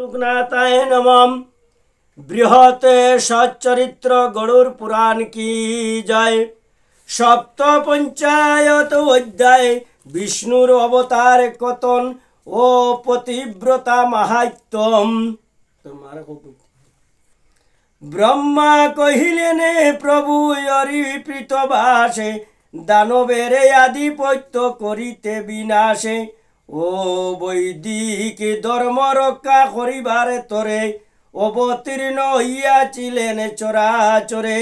लोकनाथाय नमः। बृहत सच्चरित्र गरुड़ पुराण की जय। सप्त पंचायत अध्याय विष्णुर अवतार कथन ओ पतिव्रता महात्म्यम। ब्रह्मा कहिलेने प्रभु यरि पृथ्वासे दानवेरे आधिपत्य करिते विनाशे ओ वैदिक धर्म रक्षा करिबार तरे अवतीर्ण हইয়াছিলেন চরাচরে।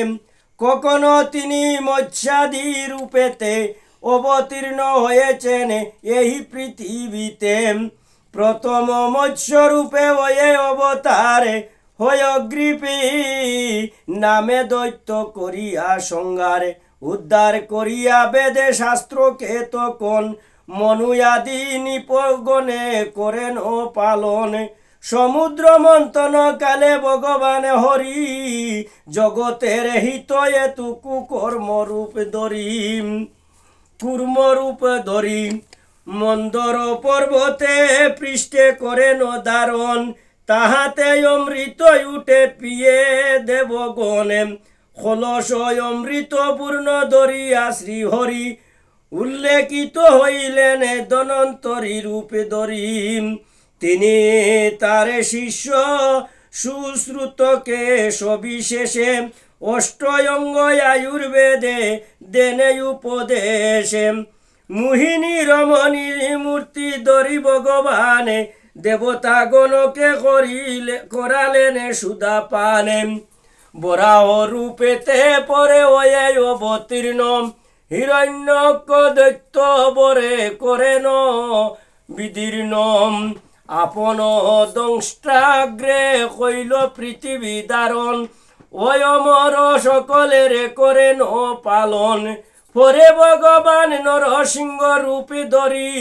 কখনো তিনি মৎস্যাদি রূপেতে অবতীর্ণ হয়েছেন এই পৃথিবীতে। প্রথম মৎস্য রূপে হয়ে অবতারে হয়গ্রীবী নামে দৈত্য করিয়া সংহার উদ্ধার করিয়া বেদে শাস্ত্রকে তখন মনুয়াদি নিপগণে করেন ও পালন। সমুদ্র মন্থন কালে ভগবান হরি জগতের হিত এতুকু কর্মরূপ ধরি মন্দর পর্বতে পৃষ্ঠে করেন ধারণ। তাহাতে অমৃত উঠে পিয়ে দেবগণে খলস অমৃত পূর্ণ ধরিয়া শ্রীহরি উল্লেখিত হইলেন ধনন্তরী রূপে ধরি। তিনি তার শিষ্য সুশ্রুতকে সবিশেষে অষ্টয়ঙ্গ আয়ুর্বেদে দেনে উপদেশে। মোহিনী রমণী মূর্তি ধরি ভগবান দেবতাগণকে করালেন সুধা পানে। বরাহ রূপেতে পরে হয়ে অবতীর্ণ হিরণ্যক দৈত্য বরে করেন বিদীর্ণ। আপন দংষ্টাগ্রে কইল পৃথিবী ধারণ ওই অমর সকলের করেন পালন। পরে ভগবান নরসিংহ রূপে ধরি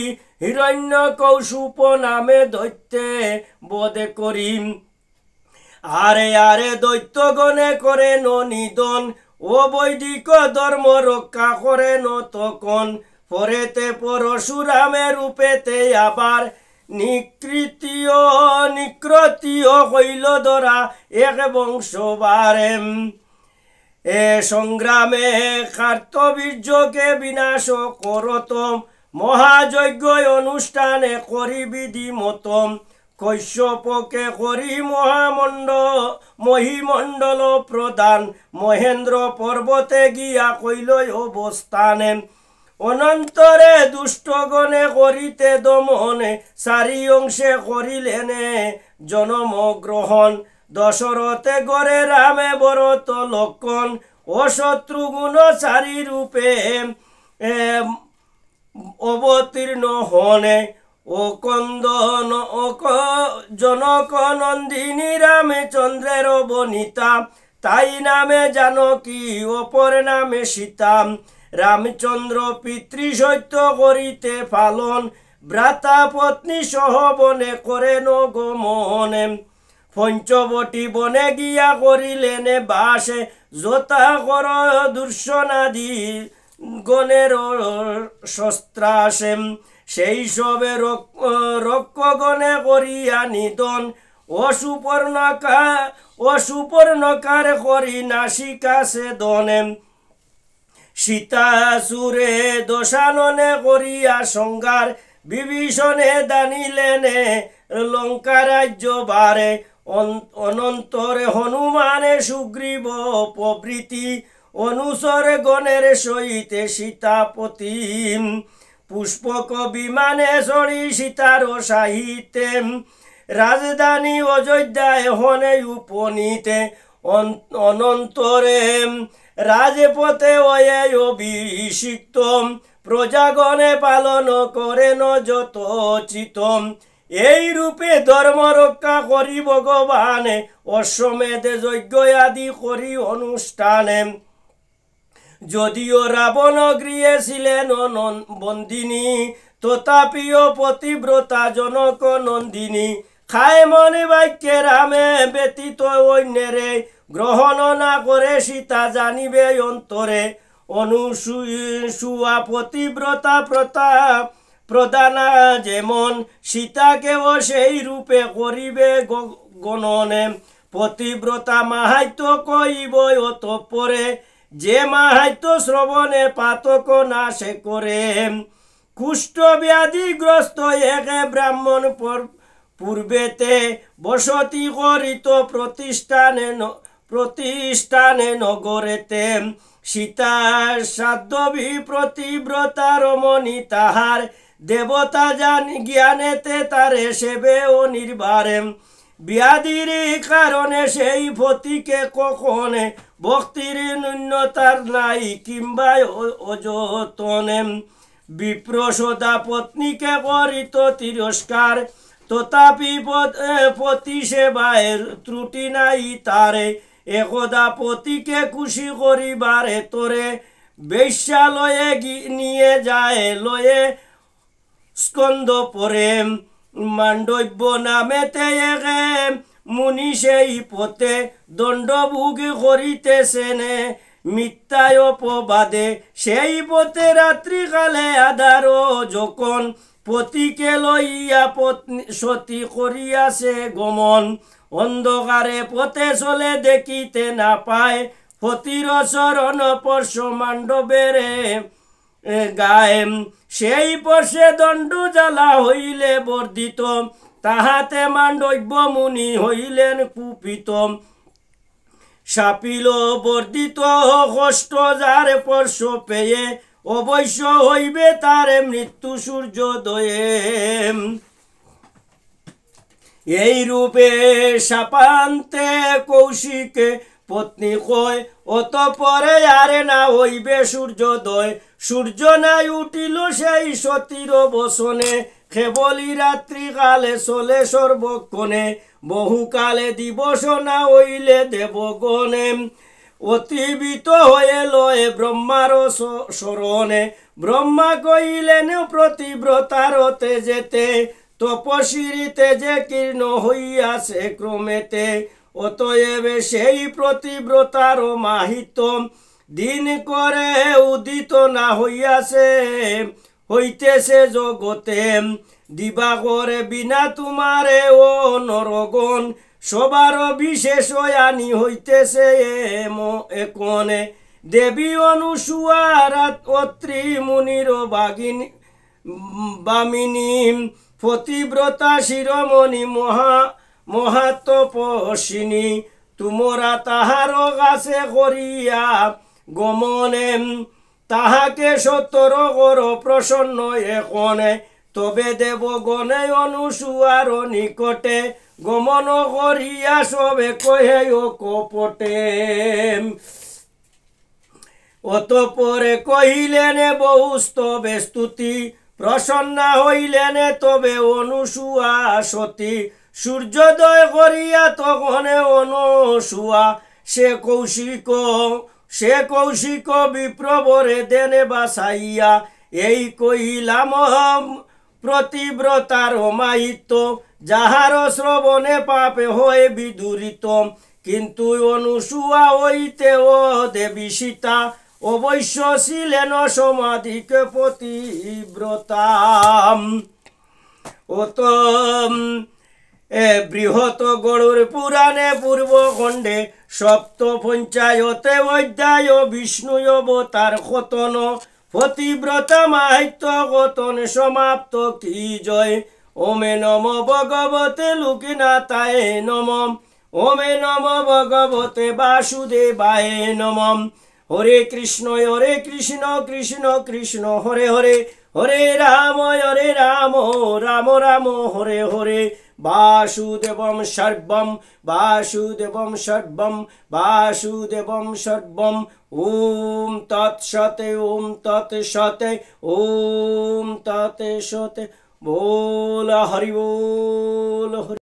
হিরণ্য কৌশুপ নামে দৈত্যে বধে করি। আরে আরে দৈত্যগণে করেন নিধন ও বৈদিক ধর্ম রক্ষা করেন তখন। পরেতে পরশুরামে রূপেতে আবার নিকৃতীয় হইল ধরা এক বংশবারে। এ সংগ্রামে কার্তবীর্যকে বিনাশ করত মহাযজ্ঞ অনুষ্ঠানে করি বিধি মতম। কশ্যপকে করি মহিমণ্ডল প্রদান মহেন্দ্র পর্বতে গিয়া কইল অবস্থানে। অনন্তরে দুষ্টগণে করিতে দমনে চারি অংশে করিলেন জনম গ্রহণ। দশরথে গড়ে রামে ভরত লক্ষণ ও শত্রুঘ্ন চারি রূপে অবতীর্ণ হনে। ও কন্দন ও জনক নন্দিনী রামে চন্দ্রের বনিতা তাই নামে জানকী অপর নামে সীতা। রামচন্দ্র পিতৃসত্য করিতে পালন ভ্রাতা পত্নী সহ বনে করেন গমনে। পঞ্চবটী বনে গিয়া করিলেন বাসে যথা কর দুর্শনাদি গণের শস্ত্রাসে। সেই সবে রক্ষগণে করিয়া নিধন অসুপর্ণকার করি নাসিকা সে দনে। সীতাসুরে দশাননে করিয়া সংহার বিভীষণে দানিলেন লঙ্কা রাজ্য বারে। অনন্তরে হনুমানে সুগ্রীব প্রভৃতি অনুসর গণের সহিতে সীতাপতি। পুষ্পক বিমানে চড়ি সীতার সাহিত্যে রাজধানী অযোধ্যায় হনে উপনীতে। অনন্তরে রাজপথে হয়ে অভিষিক্ত প্রজাগণে পালন করেন যথোচিত। এই রূপে ধর্ম রক্ষা করি ভগবান অশ্বমেধে যজ্ঞ আদি করি অনুষ্ঠানে। যদিও রাবণ গৃহেছিলেন বন্দিনী তথাপিও পতিব্রতা জনক নন্দিনী। খায় মনে বাক্যে রামে ব্যতীত অন্যেরে গ্রহণ না করে সীতা জানিবে অন্তরে। অনুসূয়া পতিব্রতা প্রধানা যেমন সীতাকেও সেই রূপে করিবে গণনে। পতিব্রতা মাহাত্য কইব অতঃপরে, যে মাহাত্য শ্রবণে পাতক নাশে করে। কুষ্ঠ ব্যাধিগ্রস্ত একে ব্রাহ্মণ পূর্বেতে বসতি করিত প্রতিষ্ঠানে নগরেতে। সীতা সাধ্যবি প্রতিব্রতা রমণী তাহার, দেবতা জ্ঞানেতে তারে সেবে ও নির্বারে। ব্যাধির কারণে সেই পতিকে কখনে ভক্তির ন্যূনতার নাই কিংবা অযতনে। বিপ্র সদা পত্নীকে করিত তিরস্কার, তথাপি পতি সেবায়ের ত্রুটি নাই তারে। একদা পতিকে খুশি করিবারে তোরে, বেশ্যালয়ে নিয়ে যায় লয়ে স্কন্দ পরে। মান্ডব্য নামেতে একে মুনি সেই পথে, দণ্ডভোগ করিতেছেনে মিথ্যায় অপবাদে। সেই পথে রাত্রিকালে আধার যখন, পতিকে লইয়া সতী করিয়াছে গমন। অন্ধকারে পথে চলে দেখিতে না পায়, পতির চরণ স্পর্শ মান্ডবের গায়ে। সেই পর্শে দণ্ড জ্বালা হইলে বর্ধিত, তাহাতে মান্ডব্য মুনি হইলেন কুপিত। সাপিল বর্ধিত কষ্ট যার স্পর্শ পেয়ে, অবশ্য হইবে তার মৃত্যু সূর্যোদয়ে। এই রূপে সাপান্তে কৌশিকে পত্নী কয়, অতঃপরে আরে না হইবে সূর্যোদয়। সূর্য নাই উঠিল সেই সতীর বসনে, কেবলই রাত্রিকালে চলে সর্বক্ষণে। বহুকালে দিবস না হইলে দেবগণে, অতিবিত হয়ে লয়ে ব্রহ্মার শরণে। ব্রহ্মা কইলেন প্রতিব্রতার তেজেতে, তপস্বীর তেজে কীর্ণ হইয়াছে ক্রমেতে। অতএব সেই প্রতিব্রতার মাহিত্য, দিন করে উদিত না হইতেছে জগতে। দিবাকরে বিনা তোমারে ও নরগণ, সবার বিশেষ আনি হইতেছে একনে। দেবী অনুসুয়া অত্রি মুনির বামিনী, পতিব্রতা শিরোমণি মহাতপস্বিনী। তোমরা তাহার কাছে করিয়া গমনে, তাহাকে সত্তর কর প্রসন্ন একনে। তবে দেবগণে অনুসুয়ার নিকটে, গমন করিয়া সবে কহে ও কপটে। অতঃপরে কহিলেন বহুস্তবে স্তুতি, প্রসন্না হইলেন তবে অনুসুয়া সতী। সূর্যোদয় করিয়া তখনে অনুসুয়া সে কৌশিক বিপ্রবরে দেনে বাসাইয়া। এই কহিলাম প্রতিব্রতার মাহিত্য, যাহার শ্রবণে পাপে হয়ে বিদূরিত। কিন্তু অনুসুয়া হইতে ও দেবী সীতা, অবশ্য ছিলেন সমাধিক পতিব্রতা। অত বৃহৎ গরুর পুরাণে পূর্বখণ্ডে সপ্ত পঞ্চায়তে অধ্যায় বিষ্ণু অবতার কতন। পতিব্রতা মাহাত্য কতন সমাপ্ত কি জয়। ওমে নম ভগবতে লোকনাথায় নমঃ। ওমে নম ভগবতে বাসুদেবায় নমঃ। হরে কৃষ্ণ কৃষ্ণ কৃষ্ণ হরে হরে, হরে রাম রাম রাম হরে হরে। বাসুদেবম সর্বম বাসুদেবম সর্বম বাসুদেবম সর্বম। ওম তৎসতে ওম তৎসতে ওম তৎসতে। बोल हरि बोल।